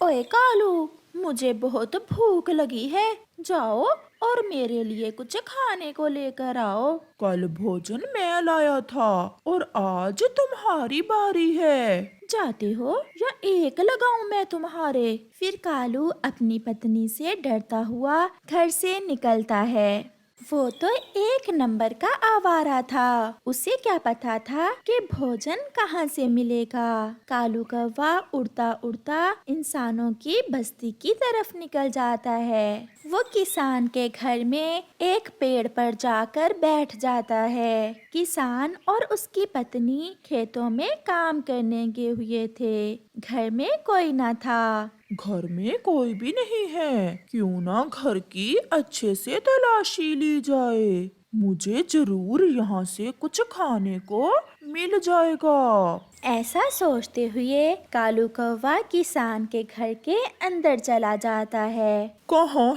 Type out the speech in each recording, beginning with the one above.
ओए कालू, मुझे बहुत भूख लगी है। जाओ और मेरे लिए कुछ खाने को लेकर आओ। कल भोजन मैं लाया था और आज तुम्हारी बारी है। जाते हो या एक लगाऊं मैं तुम्हारे? फिर कालू अपनी पत्नी से डरता हुआ घर से निकलता है। वो तो एक नंबर का आवारा था। उसे क्या पता था कि भोजन कहाँ से मिलेगा। कालू कौवा उड़ता उड़ता इंसानों की बस्ती की तरफ निकल जाता है। वो किसान के घर में एक पेड़ पर जाकर बैठ जाता है। किसान और उसकी पत्नी खेतों में काम करने गए हुए थे। घर में कोई न था। घर में कोई भी नहीं है। क्यों ना घर की अच्छे से तलाशी ली जाए। मुझे जरूर यहाँ से कुछ खाने को मिल जाएगा। ऐसा सोचते हुए कालू कौवा किसान के घर के अंदर चला जाता है। कहाँ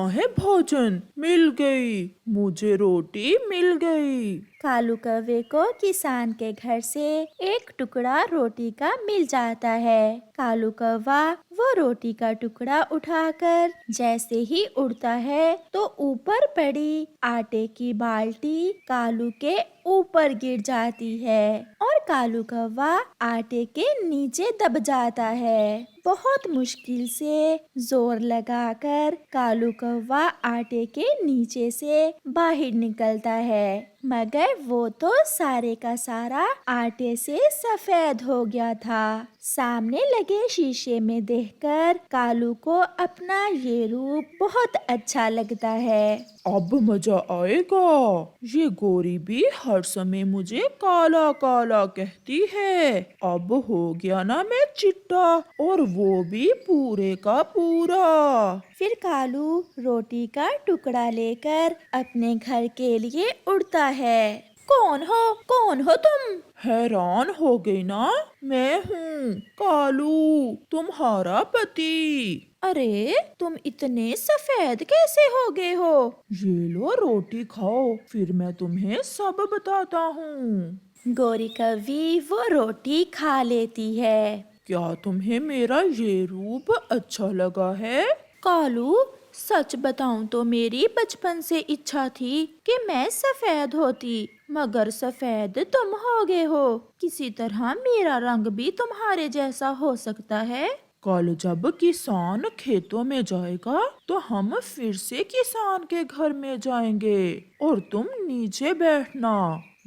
है भोजन? मिल गई, मुझे रोटी मिल गई। कालू कौवे को किसान के घर से एक टुकड़ा रोटी का मिल जाता है। कालू कौवा वो रोटी का टुकड़ा उठाकर जैसे ही उड़ता है तो ऊपर पड़ी आटे की बाल्टी कालू के ऊपर गिर जाती है और कालू कौवा आटे के नीचे दब जाता है। बहुत मुश्किल से जोर लगाकर कालू कौवा आटे के नीचे से बाहर निकलता है, मगर वो तो सारे का सारा आटे से सफेद हो गया था। सामने लगे शीशे में देखकर कालू को अपना ये रूप बहुत अच्छा लगता है। अब मजा आएगा। ये गोरी भी हर समय मुझे काला काला कहती है। अब हो गया ना मैं चिट्टा, और वो भी पूरे का पूरा। फिर कालू रोटी का टुकड़ा लेकर अपने घर के लिए उड़ता है। कौन हो तुम? हैरान हो गई ना? मैं हूँ कालू, तुम्हारा पति। अरे तुम इतने सफेद कैसे हो गए हो? ये लो रोटी खाओ, फिर मैं तुम्हें सब बताता हूँ। गोरी कौवी वो रोटी खा लेती है। क्या तुम्हें मेरा ये रूप अच्छा लगा है? कालू, सच बताऊं तो मेरी बचपन से इच्छा थी कि मैं सफेद होती, मगर सफेद तुम हो गए हो। किसी तरह मेरा रंग भी तुम्हारे जैसा हो सकता है। कल जब किसान खेतों में जाएगा तो हम फिर से किसान के घर में जाएंगे और तुम नीचे बैठना।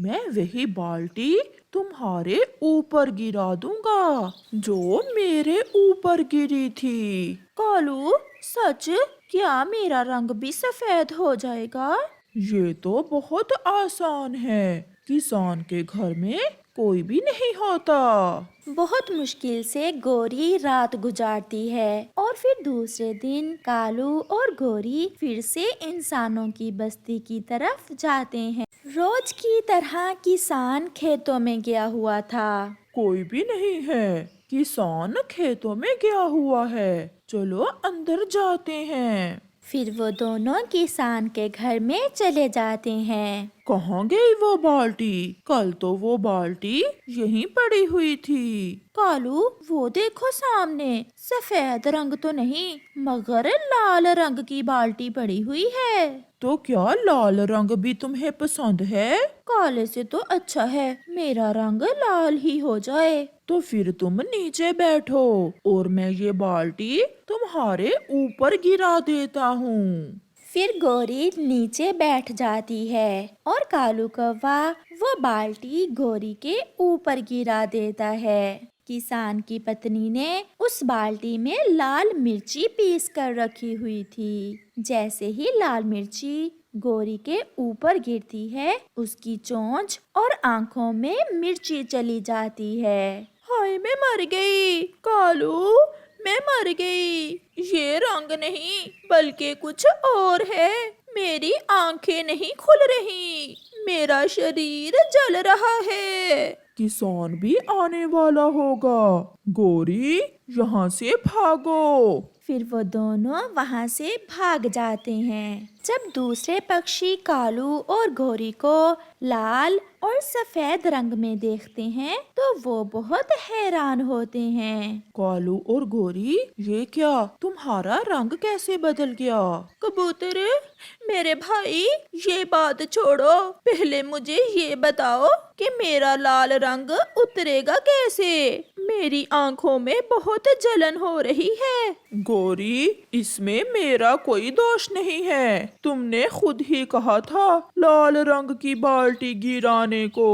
मैं वही बाल्टी तुम्हारे ऊपर गिरा दूंगा जो मेरे ऊपर गिरी थी। कालू, सच? क्या मेरा रंग भी सफेद हो जाएगा? ये तो बहुत आसान है। किसान के घर में कोई भी नहीं होता। बहुत मुश्किल से गोरी रात गुजारती है और फिर दूसरे दिन कालू और गोरी फिर से इंसानों की बस्ती की तरफ जाते हैं। रोज की तरह किसान खेतों में गया हुआ था। कोई भी नहीं है। किसान खेतों में गया हुआ है। चलो अंदर जाते हैं। फिर वो दोनों किसान के घर में चले जाते हैं। कहाँ गई वो बाल्टी? कल तो वो बाल्टी यहीं पड़ी हुई थी। कालू, वो देखो सामने, सफेद रंग तो नहीं मगर लाल रंग की बाल्टी पड़ी हुई है। तो क्या लाल रंग भी तुम्हें पसंद है? काले से तो अच्छा है मेरा रंग लाल ही हो जाए। तो फिर तुम नीचे बैठो और मैं ये बाल्टी तुम्हारे ऊपर गिरा देता हूँ। फिर गोरी नीचे बैठ जाती है और कालू कौवा वो बाल्टी गोरी के ऊपर गिरा देता है। किसान की पत्नी ने उस बाल्टी में लाल मिर्ची पीस कर रखी हुई थी। जैसे ही लाल मिर्ची गोरी के ऊपर गिरती है, उसकी चोंच और आंखों में मिर्ची चली जाती है। हाय, मैं मर गई। कालू, मैं मर गई। ये रंग नहीं बल्कि कुछ और है। मेरी आंखें नहीं खुल रही, मेरा शरीर जल रहा है। किसान भी आने वाला होगा। गोरी, यहाँ से भागो। फिर वो दोनों वहाँ से भाग जाते हैं। जब दूसरे पक्षी कालू और गौरी को लाल और सफेद रंग में देखते हैं तो वो बहुत हैरान होते हैं। कालू और गोरी, ये क्या, तुम्हारा रंग कैसे बदल गया? कबूतर, मेरे भाई, ये बात छोड़ो, पहले मुझे ये बताओ कि मेरा लाल रंग उतरेगा कैसे? मेरी आंखों में बहुत जलन हो रही है। गोरी, इसमें मेरा कोई दोष नहीं है। तुमने खुद ही कहा था लाल रंग की बाल्टी गिराने को।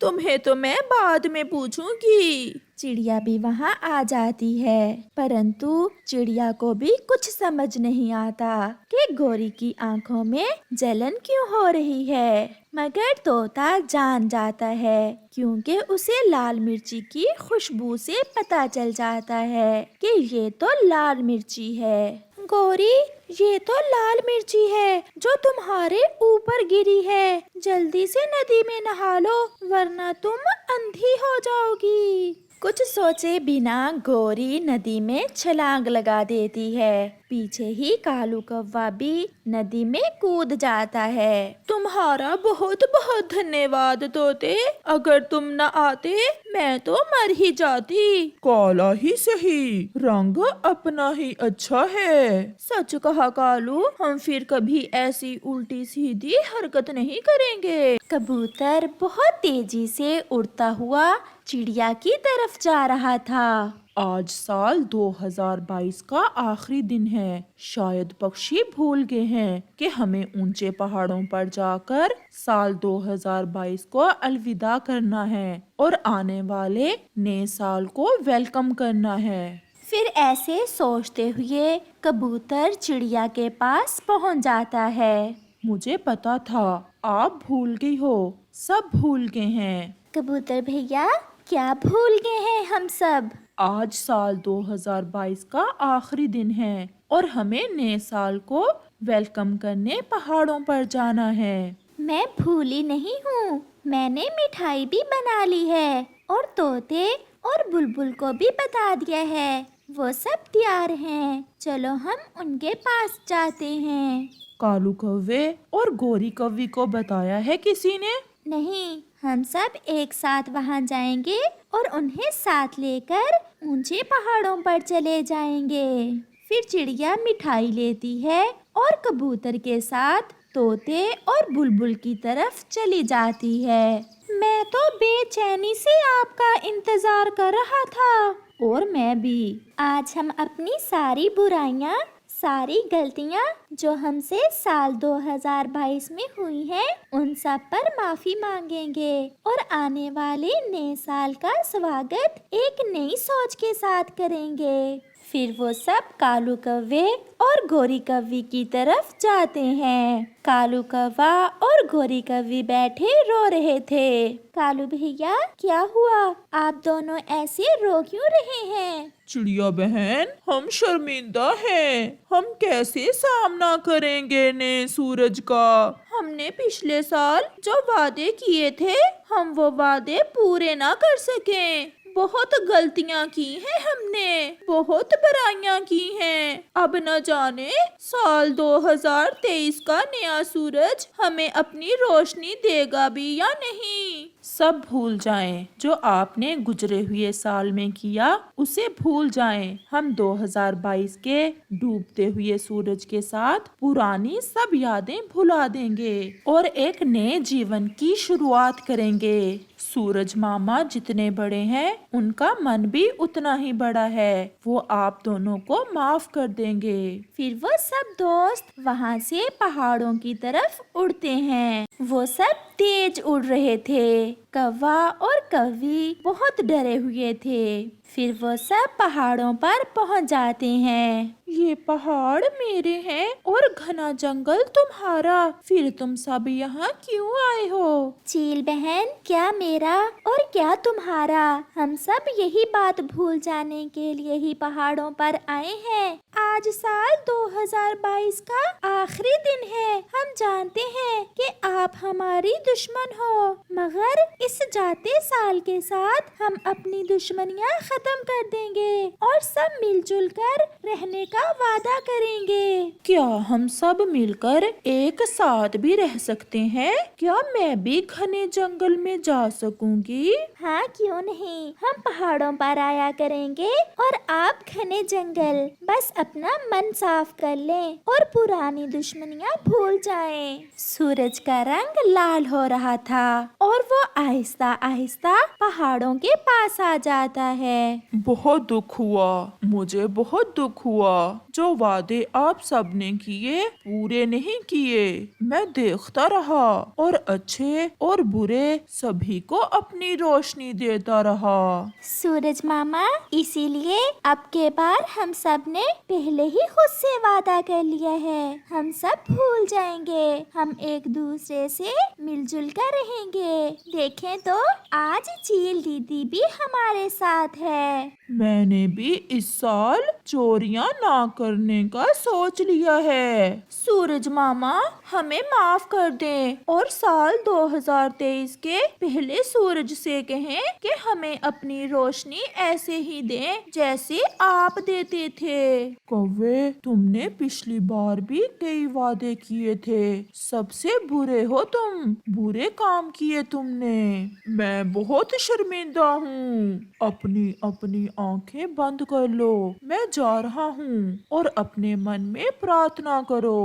तुम्हें तो मैं बाद में पूछूंगी। चिड़िया भी वहाँ आ जाती है, परंतु चिड़िया को भी कुछ समझ नहीं आता कि गौरी की आंखों में जलन क्यों हो रही है। मगर तोता जान जाता है, क्योंकि उसे लाल मिर्ची की खुशबू से पता चल जाता है कि ये तो लाल मिर्ची है। गौरी, ये तो लाल मिर्ची है जो तुम्हारे ऊपर गिरी है। जल्दी से नदी में नहा लो, वरना तुम अंधी हो जाओगी। कुछ सोचे बिना गौरी नदी में छलांग लगा देती है। पीछे ही कालू कौवा भी नदी में कूद जाता है। तुम्हारा बहुत बहुत धन्यवाद तोते, अगर तुम न आते मैं तो मर ही जाती। काला ही सही, रंग अपना ही अच्छा है। सच कहा कालू, हम फिर कभी ऐसी उल्टी सीधी हरकत नहीं करेंगे। कबूतर बहुत तेजी से उड़ता हुआ चिड़िया की तरफ जा रहा था। आज साल 2022 का आखिरी दिन है। शायद पक्षी भूल गए हैं कि हमें ऊंचे पहाड़ों पर जाकर साल 2022 को अलविदा करना है और आने वाले नए साल को वेलकम करना है। फिर ऐसे सोचते हुए कबूतर चिड़िया के पास पहुंच जाता है। मुझे पता था आप भूल गई हो, सब भूल गए हैं। कबूतर भैया, क्या भूल गए हैं हम सब? आज साल 2022 का आखिरी दिन है और हमें नए साल को वेलकम करने पहाड़ों पर जाना है। मैं भूली नहीं हूँ, मैंने मिठाई भी बना ली है और तोते और बुलबुल को भी बता दिया है। वो सब तैयार हैं, चलो हम उनके पास जाते हैं। कालू कौवे और गोरी कौवी को बताया है किसी ने? नहीं, हम सब एक साथ वहाँ जाएंगे और उन्हें साथ लेकर ऊंचे पहाड़ों पर चले जाएंगे। फिर चिड़िया मिठाई लेती है और कबूतर के साथ तोते और बुलबुल की तरफ चली जाती है। मैं तो बेचैनी से आपका इंतजार कर रहा था। और मैं भी। आज हम अपनी सारी बुराइयां, सारी गलतियां जो हमसे साल 2022 में हुई हैं, उन सब पर माफी मांगेंगे और आने वाले नए साल का स्वागत एक नई सोच के साथ करेंगे। फिर वो सब कालू कौवे और गोरी कौवी की तरफ जाते हैं। कालू कौवा और गोरी कौवी बैठे रो रहे थे। कालू भैया, क्या हुआ? आप दोनों ऐसे रो क्यों रहे हैं? चिड़िया बहन, हम शर्मिंदा हैं। हम कैसे सामना करेंगे नए सूरज का? हमने पिछले साल जो वादे किए थे, हम वो वादे पूरे ना कर सके। बहुत गलतियां की हैं हमने, बहुत बुराइयां की हैं। अब न जाने साल 2023 का नया सूरज हमें अपनी रोशनी देगा भी या नहीं। सब भूल जाएं, जो आपने गुजरे हुए साल में किया उसे भूल जाएं। हम 2022 के डूबते हुए सूरज के साथ पुरानी सब यादें भुला देंगे और एक नए जीवन की शुरुआत करेंगे। सूरज मामा जितने बड़े हैं, उनका मन भी उतना ही बड़ा है। वो आप दोनों को माफ कर देंगे। फिर वो सब दोस्त वहाँ से पहाड़ों की तरफ उड़ते हैं। वो सब तेज उड़ रहे थे। कौवा और कौवी बहुत डरे हुए थे। फिर वो सब पहाड़ों पर पहुँच जाते हैं। ये पहाड़ मेरे हैं और घना जंगल तुम्हारा। फिर तुम सब यहाँ क्यों आए हो? चील बहन, क्या मेरा और क्या तुम्हारा? हम सब यही बात भूल जाने के लिए ही पहाड़ों पर आए हैं। आज साल 2022 का आखिरी दिन है। हम जानते हैं कि आप हमारी दुश्मन हो, मगर इस जाते साल के साथ हम अपनी दुश्मनियाँ खत्म कर देंगे और सब मिलजुल कर रहने का वादा करेंगे। क्या हम सब मिलकर एक साथ भी रह सकते हैं? क्या मैं भी घने जंगल में जा सकूंगी? हाँ, क्यों नहीं। हम पहाड़ों पर आया करेंगे और आप घने जंगल। बस अपना मन साफ कर लें और पुरानी दुश्मनियाँ भूल जाएं। सूरज का रंग लाल हो रहा था और वो आहिस्ता आहिस्ता पहाड़ों के पास आ जाता है। बहुत दुख हुआ, मुझे बहुत दुख हुआ। जो वादे आप सबने किए पूरे नहीं किए। मैं देखता रहा और अच्छे और बुरे सभी को अपनी रोशनी देता रहा। सूरज मामा, इसीलिए अब के बार हम सब ने पहले ही खुद से वादा कर लिया है। हम सब भूल जाएंगे। हम एक दूसरे से मिलजुल कर रहेंगे। देखें तो आज चील दीदी भी हमारे साथ है। मैंने भी इस साल चोरियां ना करने का सोच लिया है। सूरज मामा, हमें माफ कर दें और साल 2023 के पहले सूरज से कहें कि हमें अपनी रोशनी ऐसे ही दें जैसे आप देते थे। कौवे, तुमने पिछली बार भी कई वादे किए थे। सबसे बुरे हो तुम, बुरे काम किए तुमने। मैं बहुत शर्मिंदा हूँ। अपनी अपनी आंखें बंद कर लो। मैं जा रहा हूँ और अपने मन में प्रार्थना करो।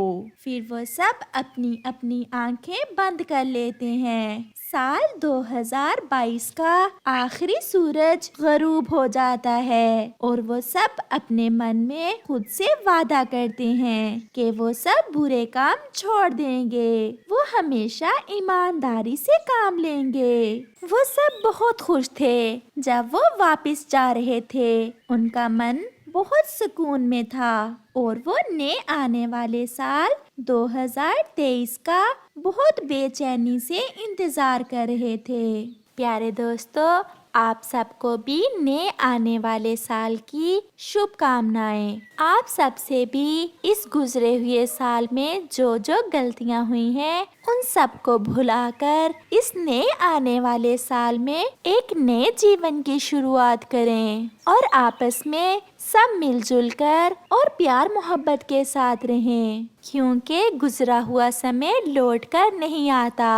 फिर वो सब अपनी अपनी आंखें बंद कर लेते हैं। साल 2022 का आखिरी सूरज गरूब हो जाता है और वो सब अपने मन में खुद से वादा करते हैं कि वो सब बुरे काम छोड़ देंगे। वो हमेशा ईमानदारी से काम लेंगे। वो सब बहुत खुश थे जब वो वापस जा रहे थे। उनका मन बहुत सुकून में था और वो नए आने वाले साल 2023 का बहुत बेचैनी से इंतजार कर रहे थे। प्यारे दोस्तों, आप सबको भी नए आने वाले साल की शुभकामनाएं। आप सबसे भी इस गुजरे हुए साल में जो जो गलतियां हुई हैं उन सबको भुलाकर इस नए आने वाले साल में एक नए जीवन की शुरुआत करें और आपस में सब मिलजुल कर और प्यार मोहब्बत के साथ रहें, क्योंकि गुजरा हुआ समय लौट कर नहीं आता।